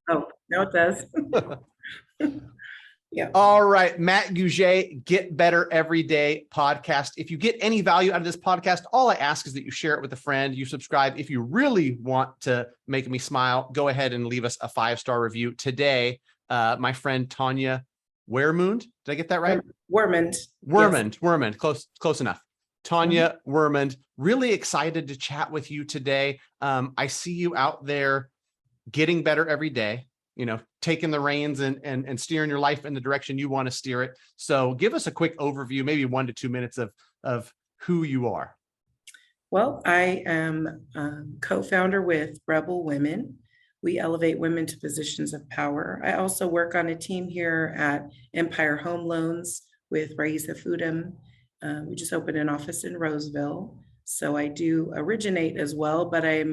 Oh, no, it does. Yeah. All right, Matt Gouget, Get Better Every Day podcast. If you get any value out of this podcast, all I ask is that you share it with a friend, you subscribe. If you really want to make me smile, go ahead and leave us a 5-star review. Today, my friend Tanya Wermund, did I get that right? Wermund. Wermund, close enough. Tanya Wermund, really excited to chat with you today. I see you out there getting better every day, taking the reins and steering your life in the direction you want to steer it. So give us a quick overview, maybe 1 to 2 minutes of who you are. Well, I am co-founder with Rebel Women. We elevate women to positions of power. I also work on a team here at Empire Home Loans with Raisa Fudem. We just opened an office in Roseville. So I do originate as well, but I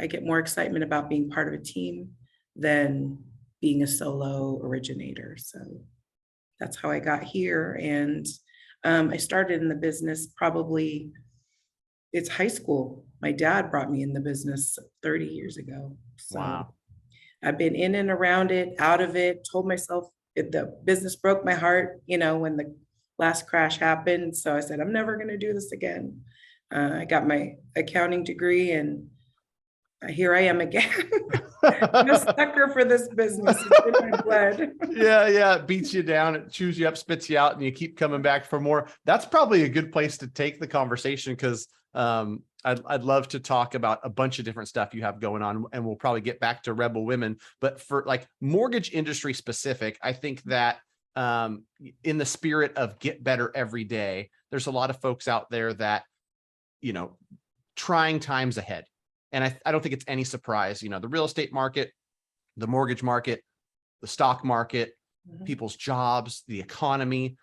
get more excitement about being part of a team than being a solo originator. So that's how I got here. And I started in the business it's high school. My dad brought me in the business 30 years ago. So Wow. I've been in and around it, out of it, told myself the business broke my heart, when the last crash happened. So I said, I'm never going to do this again. I got my accounting degree and here I am again. I'm a sucker for this business. It's in my blood. Yeah. It beats you down, it chews you up, spits you out, and you keep coming back for more. That's probably a good place to take the conversation because I'd love to talk about a bunch of different stuff you have going on, and we'll probably get back to Rebel Women. But for like mortgage industry specific, I think that in the spirit of get better every day, there's a lot of folks out there that, trying times ahead. And I don't think it's any surprise, the real estate market, the mortgage market, the stock market, people's jobs, the economy,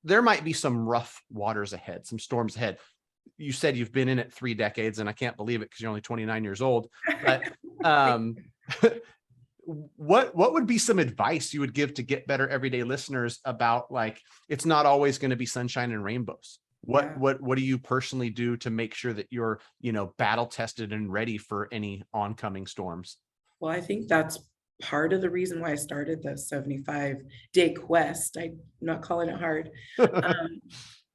there might be some rough waters ahead, some storms ahead. You said you've been in it 3 decades, and I can't believe it because you're only 29 years old. But what would be some advice you would give to get better everyday listeners about, like, it's not always going to be sunshine and rainbows? What do you personally do to make sure that you're, battle tested and ready for any oncoming storms? Well, I think that's part of the reason why I started the 75-day quest. I'm not calling it hard.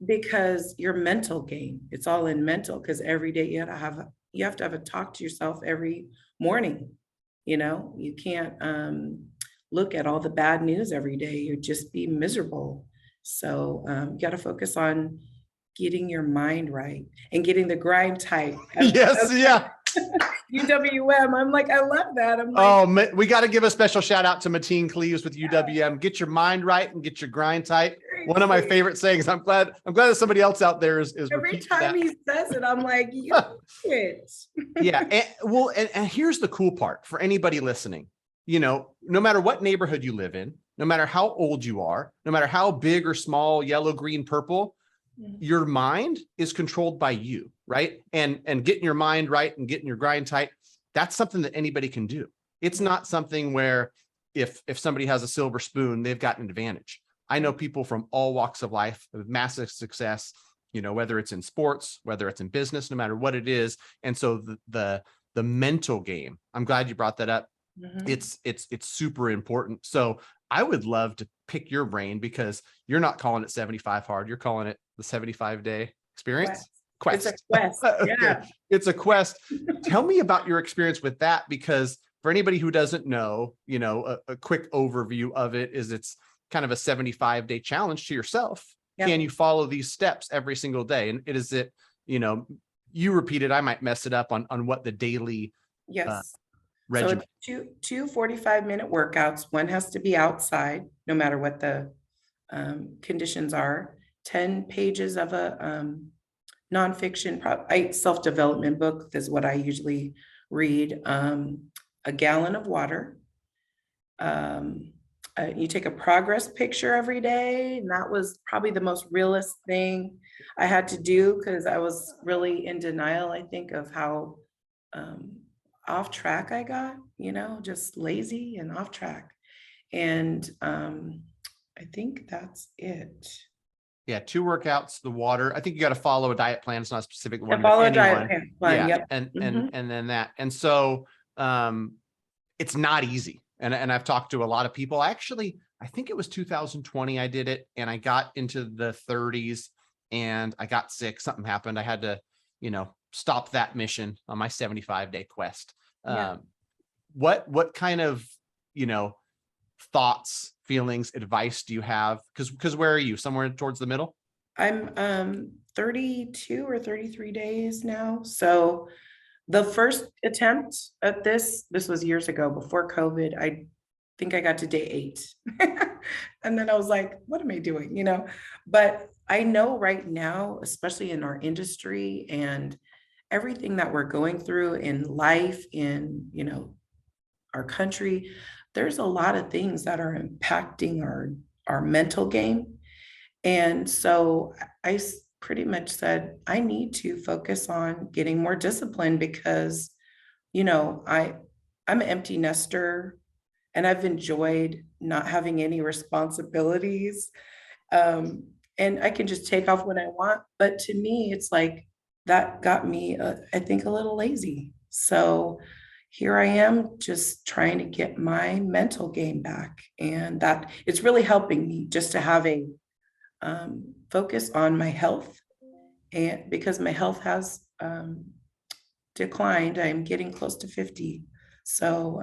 Because your mental game, it's all in mental, because every day you have to have a talk to yourself every morning. You can't look at all the bad news every day. You'd just be miserable. So you got to focus on getting your mind right and getting the grind tight. Yes, yeah. UWM. I'm like, I love that. I'm like, we got to give a special shout out to Mateen Cleaves with UWM. Get your mind right and get your grind tight. One of my favorite sayings. I'm glad that somebody else out there is every time he says it, I'm like, you it. Yeah. And here's the cool part for anybody listening. No matter what neighborhood you live in, no matter how old you are, no matter how big or small, yellow, green, purple, your mind is controlled by you, right? And getting your mind right and getting your grind tight, that's something that anybody can do. It's not something where if somebody has a silver spoon, they've got an advantage. I know people from all walks of life with massive success, whether it's in sports, whether it's in business, no matter what it is. And so the mental game, I'm glad you brought that up. It's super important. So I would love to pick your brain, because you're not calling it 75 hard. You're calling it the 75-day experience. Quest. It's a quest. Yeah. Okay. It's a quest. Tell me about your experience with that, because for anybody who doesn't know, a quick overview of it is it's kind of a 75-day challenge to yourself. Yep. Can you follow these steps every single day? And you repeat it, I might mess it up on what the daily regimen. So two 45-minute workouts. One has to be outside, no matter what the conditions are. 10 pages of a nonfiction self-development book is what I usually read. A gallon of water. You take a progress picture every day. And that was probably the most realist thing I had to do, because I was really in denial, I think, of how off track I got, just lazy and off track. And I think that's it. Yeah, 2 workouts, the water. I think you got to follow a diet plan. It's not a specific one. Follow a diet plan. Yeah, yep. and then that. And so it's not easy. And I've talked to a lot of people. Actually, I think it was 2020 I did it, and I got into the 30s and I got sick. Something happened. I had to, stop that mission on my 75-day quest. Yeah. What kind of, thoughts, feelings, advice do you have? Because where are you? Somewhere towards the middle? I'm 32 or 33 days now. So the first attempt at this was years ago before COVID. I think I got to day 8. And then I was like, what am I doing? But I know right now, especially in our industry and everything that we're going through in life, in, our country, there's a lot of things that are impacting our mental game. And so pretty much said, I need to focus on getting more discipline because, I'm an empty nester and I've enjoyed not having any responsibilities. And I can just take off when I want. But to me, it's like that got me, I think, a little lazy. So here I am just trying to get my mental game back. And that it's really helping me just to have a focus on my health. And because my health has declined, I'm getting close to 50. So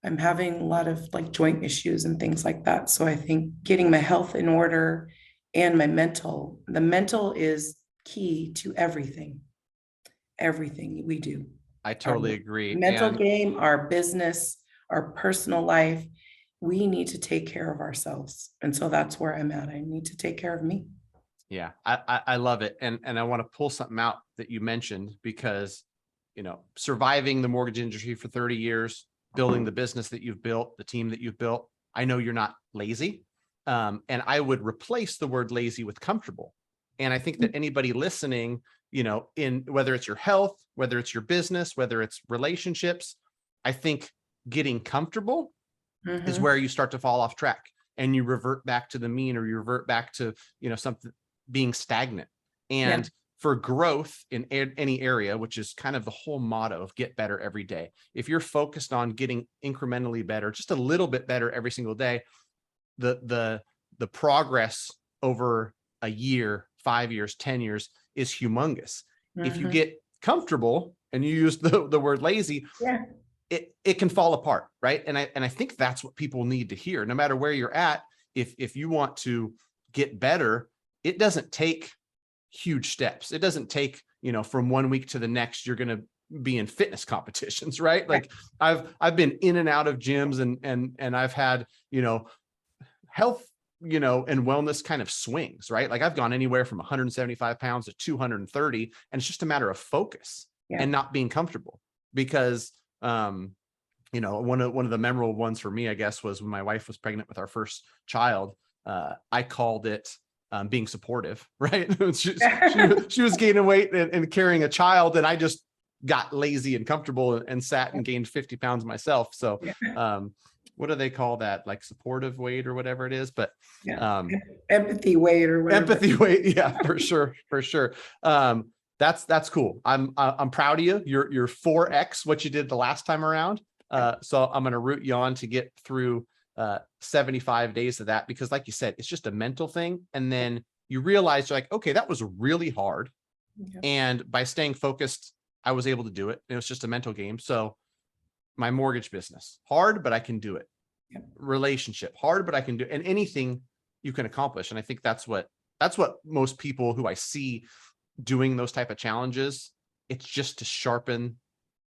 I'm having a lot of like joint issues and things like that. So I think getting my health in order and the mental is key to everything we do. I Our totally agree. mental And game, our business, our personal life, we need to take care of ourselves. And so that's where I'm at. I need to take care of me. yeah, I love it. And I want to pull something out that you mentioned because, surviving the mortgage industry for 30 years, building the business that you've built, the team that you've built, I know you're not lazy. And I would replace the word lazy with comfortable. And I think that anybody listening, in whether it's your health, whether it's your business, whether it's relationships, I think getting comfortable is where you start to fall off track and you revert back to the mean, or you revert back to, something being stagnant. And Yeah. for growth in any area, which is kind of the whole motto of get better every day. If you're focused on getting incrementally better, just a little bit better every single day, the progress over a year, 5 years, 10 years is humongous. If you get comfortable and you use the word lazy, Yeah. it can fall apart, right? And I think that's what people need to hear. No matter where you're at, if you want to get better, it doesn't take huge steps. It doesn't take, from 1 week to the next, you're going to be in fitness competitions, right? Like I've been in and out of gyms and I've had, health, and wellness kind of swings, right? Like I've gone anywhere from 175 pounds to 230, and it's just a matter of focus and not being comfortable. Because one of the memorable ones for me, I guess, was when my wife was pregnant with our first child. I called it being supportive, right? she was gaining weight and carrying a child, and I just got lazy and comfortable and sat and gained 50 pounds myself. So what do they call that? Like supportive weight or whatever it is, but Empathy weight or whatever. Empathy weight. Yeah, for sure. For sure. That's cool. I'm proud of you. You're 4X what you did the last time around. So I'm going to root you on to get through 75 days of that, because like you said, it's just a mental thing. And then you realize you're like, okay, that was really hard. And by staying focused, I was able to do it. It was just a mental game. So my mortgage business, hard, but I can do it. Relationship, hard, but I can do it. And anything you can accomplish. And I think that's what most people who I see doing those type of challenges, it's just to sharpen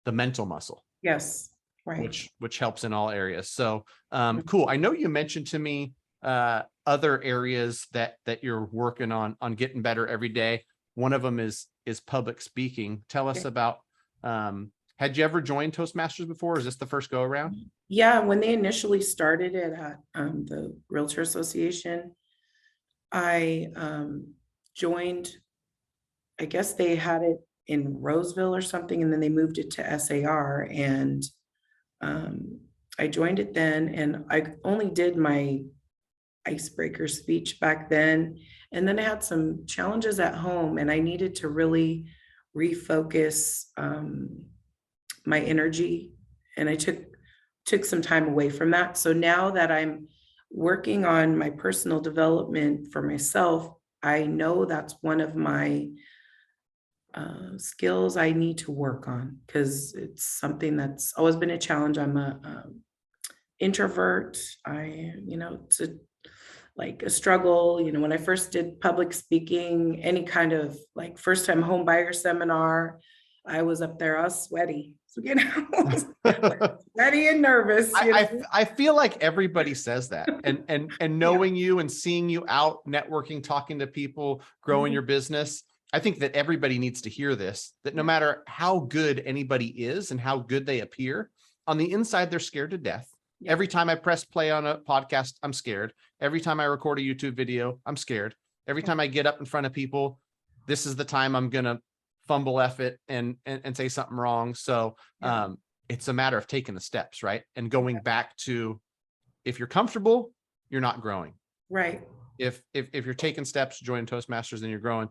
the mental muscle. Yes. Right. Which helps in all areas. So cool. I know you mentioned to me other areas that you're working on getting better every day. One of them is public speaking. Tell us about, had you ever joined Toastmasters before? Or is this the first go around? Yeah, when they initially started it at the Realtor Association, I joined, I guess they had it in Roseville or something, and then they moved it to SAR, and I joined it then, and I only did my icebreaker speech back then. And then I had some challenges at home, and I needed to really refocus my energy and I took some time away from that. So now that I'm working on my personal development for myself, I know that's one of my skills I need to work on, because it's something that's always been a challenge. I'm a introvert. It's like a struggle. When I first did public speaking, any kind of like first time home buyer seminar, I was up there, I was sweaty. So, sweaty and nervous. I feel like everybody says that, and knowing you and seeing you out networking, talking to people, growing your business. I think that everybody needs to hear this, that no matter how good anybody is and how good they appear, on the inside, they're scared to death. Yeah. Every time I press play on a podcast, I'm scared. Every time I record a YouTube video, I'm scared. Every time I get up in front of people, this is the time I'm going to fumble F it and say something wrong. So it's a matter of taking the steps, right? And going back to, if you're comfortable, you're not growing. Right. If you're taking steps, join Toastmasters, then you're growing.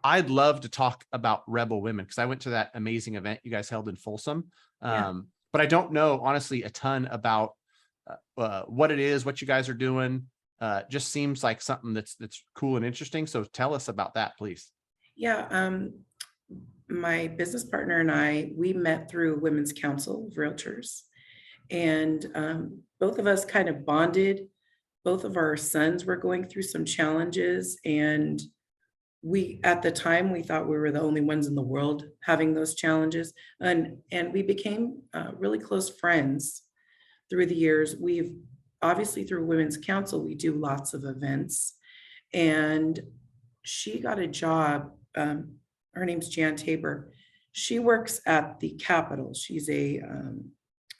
I'd love to talk about Rebel Women, because I went to that amazing event you guys held in Folsom. But I don't know, honestly, a ton about what it is, what you guys are doing. Just seems like something that's cool and interesting. So tell us about that, please. Yeah. My business partner and we met through Women's Council of Realtors, and both of us kind of bonded. Both of our sons were going through some challenges, and at the time, we thought we were the only ones in the world having those challenges. And we became really close friends through the years. We've obviously, through Women's Council, we do lots of events, and she got a job. Her name's Jan Tabor. She works at the Capitol. She's a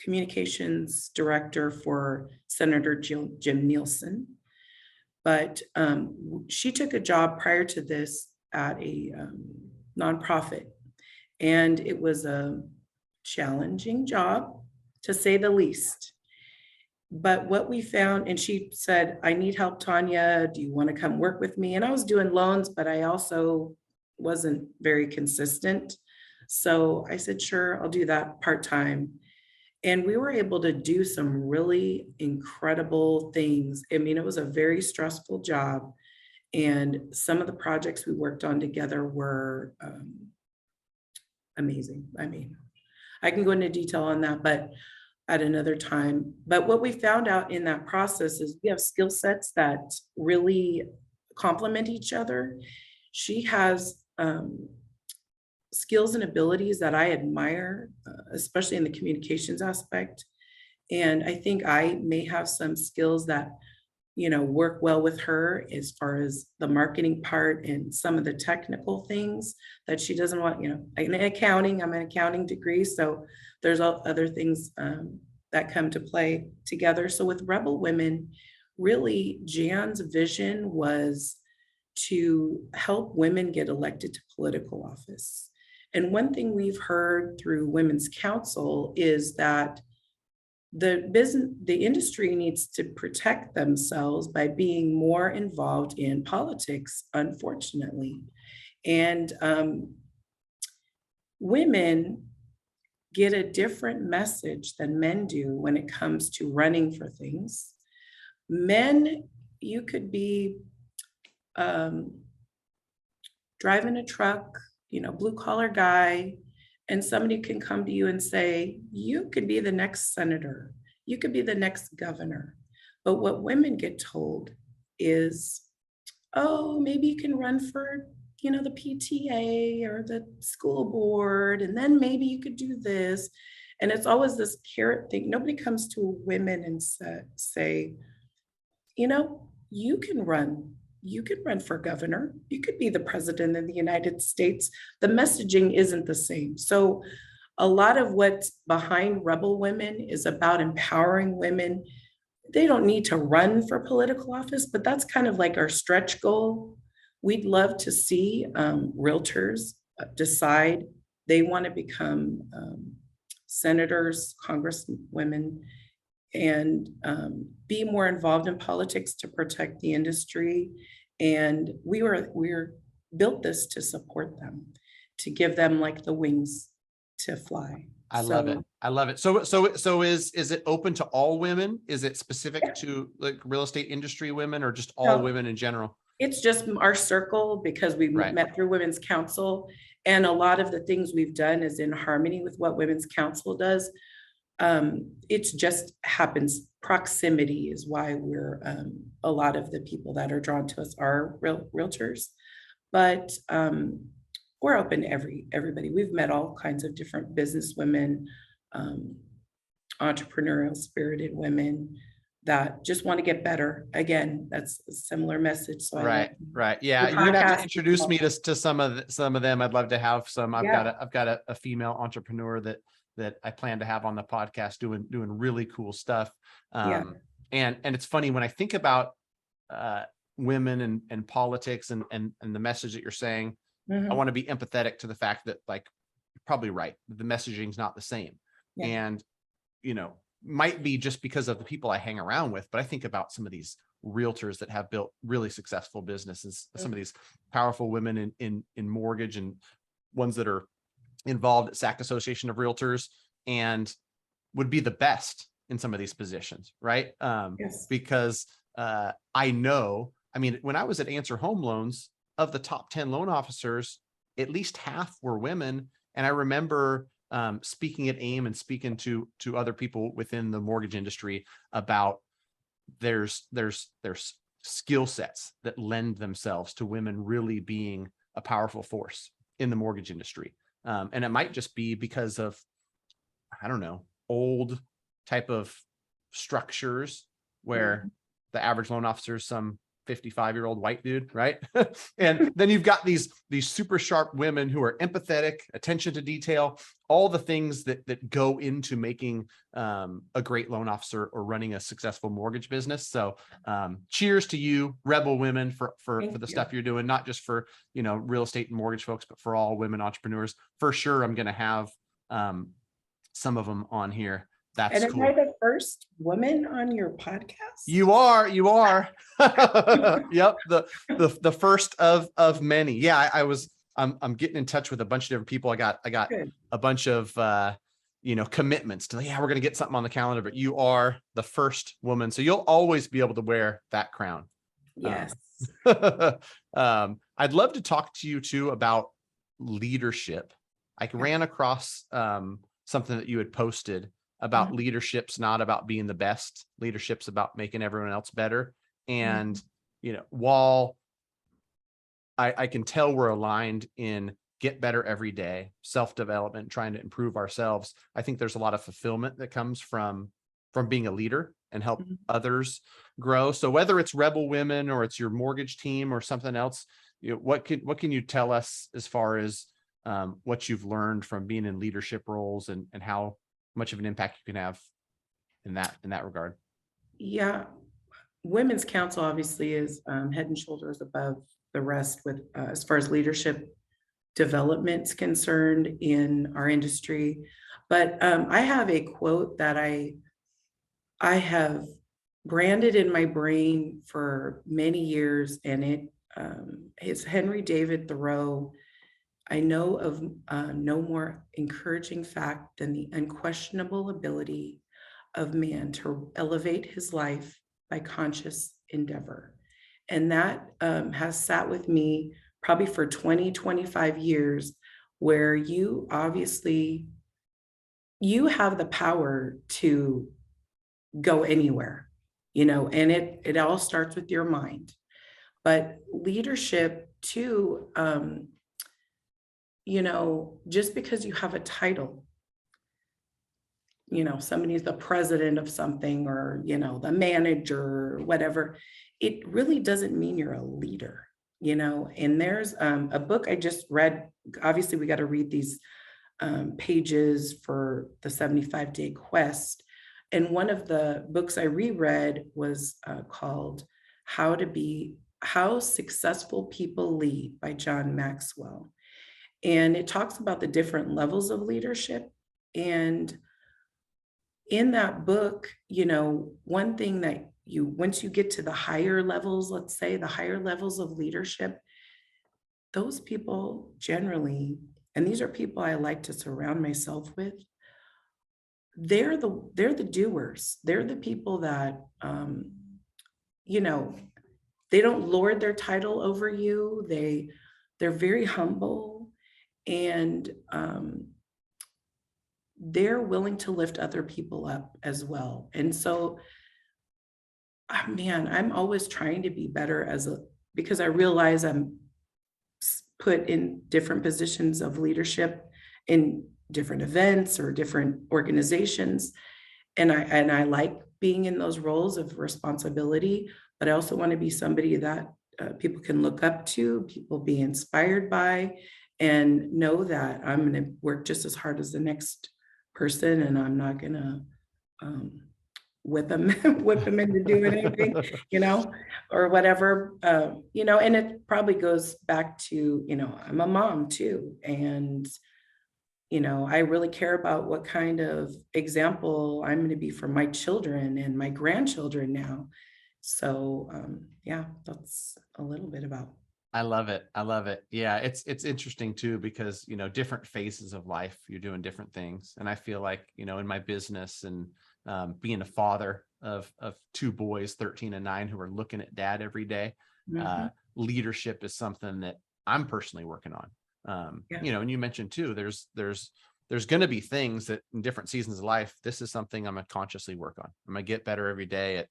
communications director for Senator Jim Nielsen. But she took a job prior to this at a nonprofit, and it was a challenging job, to say the least. But what we found, and she said, I need help, Tanya. Do you want to come work with me? And I was doing loans, but I also wasn't very consistent. So I said, sure, I'll do that part-time. And we were able to do some really incredible things. I mean, it was a very stressful job. And some of the projects we worked on together were amazing. I mean, I can go into detail on that, but at another time. But what we found out in that process is we have skill sets that really complement each other. She has skills and abilities that I admire, especially in the communications aspect. And I think I may have some skills that, work well with her as far as the marketing part and some of the technical things that she doesn't want, in accounting, I'm an accounting degree. So there's all other things that come to play together. So with Rebel Women, really Jan's vision was to help women get elected to political office. And one thing we've heard through Women's Council is that the industry needs to protect themselves by being more involved in politics, unfortunately. And women get a different message than men do when it comes to running for things. Men, you could be driving a truck, blue collar guy, and somebody can come to you and say, you could be the next senator, you could be the next governor. But what women get told is, oh, maybe you can run for, the PTA or the school board, and then maybe you could do this. And it's always this carrot thing. Nobody comes to women and say, you can run. You could run for governor. You could be the president of the United States. The messaging isn't the same. So a lot of what's behind Rebel Women is about empowering women. They don't need to run for political office, but that's kind of like our stretch goal. We'd love to see realtors decide they want to become senators, congresswomen, and be more involved in politics to protect the industry. And we're built this to support them, to give them like the wings to fly. I love it. I love it. So is it open to all women? Is it specific to like real estate industry women, or just all So women in general? it's just our circle because we Right. met through Women's Council. And a lot of the things we've done is in harmony with what Women's Council does. It's just happens. Proximity is why we're a lot of the people that are drawn to us are realtors, but we're open to everybody. We've met all kinds of different business women, um, entrepreneurial spirited women that just want to get better. Again, that's a similar message. So I Right. like Right. Yeah. your You're gonna have to podcast. introduce me to some of them. I'd love to have some. Yeah, I've got a female entrepreneur that I plan to have on the podcast doing really cool stuff. yeah. And it's funny when I think about women and politics and the message that you're saying. I Mhm. want to be empathetic to the fact that, like, you're probably right. The messaging's not the same. Yeah. And, might be just because of the people I hang around with, but I think about some of these realtors that have built really successful businesses, some of these powerful women in mortgage, and ones that are involved at SAC Association of Realtors, and would be the best in some of these positions, right? Yes. Because I know, I mean, when I was at Answer Home Loans, of the top 10 loan officers, at least half were women. And I remember speaking at AIM and speaking to other people within the mortgage industry about there's skill sets that lend themselves to women really being a powerful force in the mortgage industry. And it might just be because of, I don't know, old type of structures where the average loan officer is some 55-year-old white dude, right? And then you've got these super sharp women who are empathetic, attention to detail, all the things that go into making a great loan officer or running a successful mortgage business. So cheers to you, rebel women, for the stuff you're doing, not just for real estate and mortgage folks, but for all women entrepreneurs. For sure, I'm going to have some of them on here. That's And cool. am I the first woman on your podcast? You are. Yep. The first of many. Yeah. I'm getting in touch with a bunch of different people. I got Good. a bunch of, commitments to, yeah, we're going to get something on the calendar, but you are the first woman. So you'll always be able to wear that crown. Yes. I'd love to talk to you too about leadership. I ran across something that you had posted about leadership's not about being the best. Leadership's about making everyone else better. And, while I can tell we're aligned in get better every day, self-development, trying to improve ourselves, I think there's a lot of fulfillment that comes from being a leader and help others grow. So whether it's Rebel Women or it's your mortgage team or something else, what can you tell us as far as what you've learned from being in leadership roles and how much of an impact you can have in that regard? Yeah. Women's Council obviously is head and shoulders above the rest with as far as leadership development's concerned in our industry. But I have a quote that I have branded in my brain for many years, and it's Henry David Thoreau. I know of no more encouraging fact than the unquestionable ability of man to elevate his life by conscious endeavor. And that has sat with me probably for 20, 25 years, where you obviously, you have the power to go anywhere, and it all starts with your mind. But leadership too, just because you have a title, somebody's the president of something or, the manager or whatever, it really doesn't mean you're a leader, and there's a book I just read. Obviously, we got to read these pages for the 75-day quest. And one of the books I reread was called How Successful People Lead by John Maxwell. And it talks about the different levels of leadership. And in that book, one thing that once you get to the higher levels, let's say the higher levels of leadership, those people generally, and these are people I like to surround myself with, they're the doers. They're the people that, you know, they don't lord their title over you. They're very humble, and they're willing to lift other people up as well. And so, man, I'm always trying to be better because I realize I'm put in different positions of leadership in different events or different organizations. And I like being in those roles of responsibility, but I also want to be somebody that people can look up to, people be inspired by, and know that I'm going to work just as hard as the next person, and I'm not going to um, whip them whip them into doing anything, you know, or whatever. And it probably goes back to, I'm a mom too, and I really care about what kind of example I'm going to be for my children and my grandchildren now. So, yeah, that's a little bit about. I love it. I love it. Yeah, it's interesting too, because different phases of life, you're doing different things. And I feel like, in my business and being a father of two boys, 13 and 9, who are looking at dad every day, Mhm. leadership is something that I'm personally working on. Yeah. And you mentioned too, there's going to be things that in different seasons of life, this is something I'm gonna consciously work on. I'm gonna get better every day at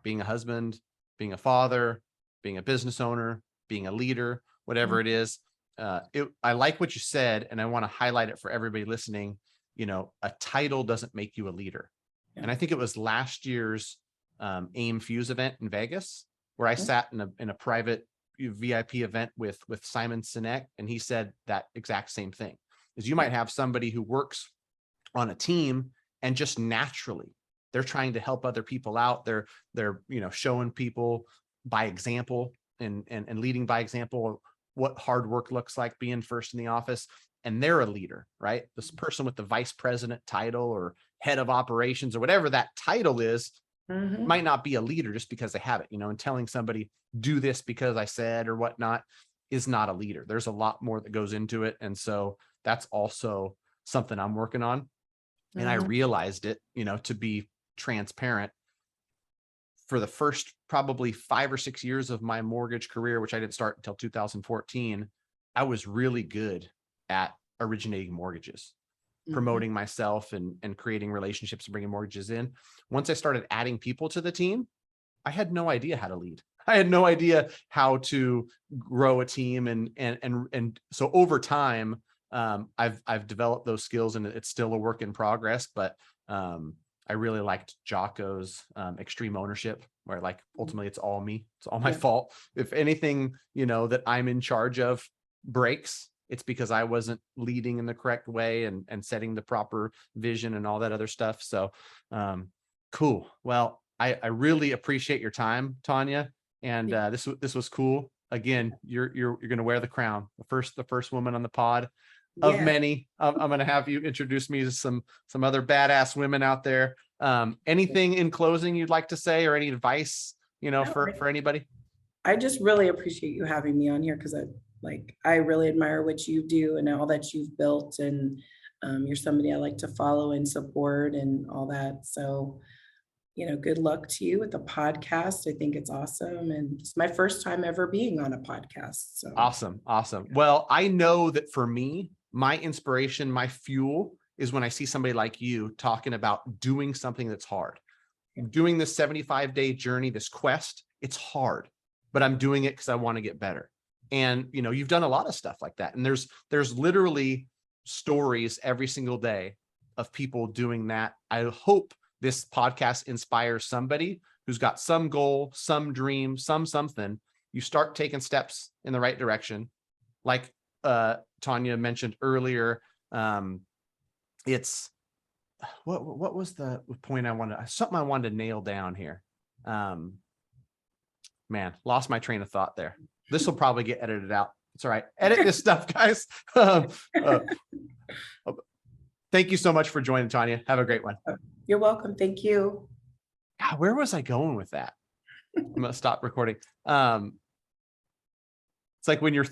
being a husband, being a father, being a business owner, being a leader, whatever it is. I like what you said, and I want to highlight it for everybody listening. A title doesn't make you a leader. Yeah. And I think it was last year's AIM Fuse event in Vegas, where I sat in a private VIP event with Simon Sinek, and he said that exact same thing. Is you might have somebody who works on a team and just naturally they're trying to help other people out. They're showing people by example and leading by example what hard work looks like, being first in the office. And they're a leader, right? This person with the vice president title or head of operations or whatever that title is Mhm. might not be a leader just because they have it, and telling somebody do this because I said or whatnot is not a leader. There's a lot more that goes into it. And so that's also something I'm working on. And I Mhm. realized it, to be transparent, for the first probably 5 or 6 years of my mortgage career, which I didn't start until 2014, I was really good at originating mortgages, Mhm. promoting myself and creating relationships and bringing mortgages in. Once I started adding people to the team, I had no idea how to lead. I had no idea how to grow a team. And so over time, I've developed those skills, and it's still a work in progress, but I really liked Jocko's extreme ownership, where like ultimately it's all me. It's all my Yeah. fault. If anything, that I'm in charge of breaks, it's because I wasn't leading in the correct way and setting the proper vision and all that other stuff. So cool. Well, I really appreciate your time, Tanya. And this was cool. Again, you're going to wear the crown, the first woman on the pod of Yeah. many. I'm going to have you introduce me to some other badass women out there. Anything in closing you'd like to say, or any advice, No, for anybody? I just really appreciate you having me on here because I really admire what you do and all that you've built, and you're somebody I like to follow and support and all that. So, good luck to you with the podcast. I think it's awesome, and it's my first time ever being on a podcast. So, Awesome. Awesome. Well, I know that for me, my inspiration, my fuel is when I see somebody like you talking about doing something that's hard, yeah. doing this 75-day journey, this quest. It's hard, but I'm doing it because I want to get better. And, you've done a lot of stuff like that. And there's literally stories every single day of people doing that. I hope this podcast inspires somebody who's got some goal, some dream, something. You start taking steps in the right direction. Like Tanya mentioned earlier, it's what was the point I wanted to nail down here. Man, lost my train of thought there. This will probably get edited out. It's all right. Edit this stuff, guys. Thank you so much for joining, Tanya. Have a great one. You're welcome. Thank you. God, where was I going with that? I'm gonna stop recording. It's like when you're